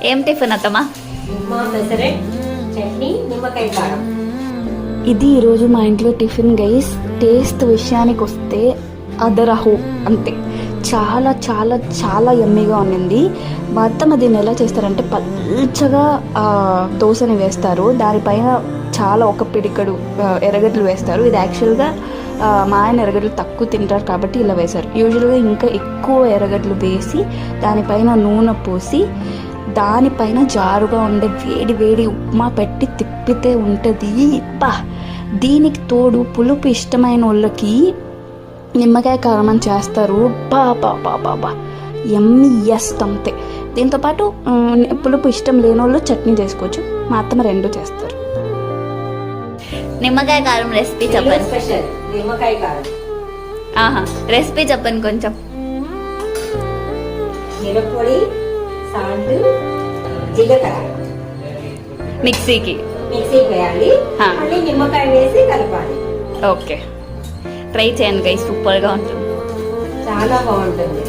ఏం టిఫిన్ అత్తమ్మా? చట్నీ, నిమ్మకాయ కారం. ఇది ఈరోజు మా ఇంట్లో టిఫిన్ గైస్. టేస్ట్ విషయానికి వస్తే అదరహో అంతే. చాలా చాలా చాలా యమ్మీగా ఉన్నింది. మా అత్తమ్మ దీన్ని ఎలా చేస్తారంటే పల్చగా దోశని వేస్తారు, దానిపైన చాలా ఒక పిడికడు ఎర్రగడ్డలు వేస్తారు. ఇది యాక్చువల్గా మా ఆయన ఎర్రగడ్డలు తక్కువ తింటారు కాబట్టి ఇలా వేశారు. యూజువల్గా ఇంకా ఎక్కువ ఎర్రగడ్డలు వేసి దానిపైన నూనె పోసి దానిపైన జారుగా ఉండే వేడి వేడి ఉప్మా పెట్టి తిప్పితే ఉంటుంది. బా, దీనికి తోడు పులుపు ఇష్టమైన వాళ్ళకి నిమ్మకాయ కారం అని చేస్తారు. బా బా బా బా బా ఎమ్మి అంతే. దీంతోపాటు పులుపు ఇష్టం లేని వాళ్ళు చట్నీ చేసుకోవచ్చు. మా అత్తమ్మ రెండు చేస్తారు. నిమ్మకాయ కారం రెసిపీ చెప్పండి. స్పెషల్ నిమ్మకాయ కారం. రెసిపీ చెప్పండి కొంచెం. మిరప్పొడి, సాల్ట్, జీలకర్ర మిక్సీకి వేయాలి. మళ్ళీ నిమ్మకాయ వేసి కలపాలి. ఓకే, ట్రై చేయండి గైస్, సూపర్గా ఉంటుంది, చాలా బాగుంటుంది.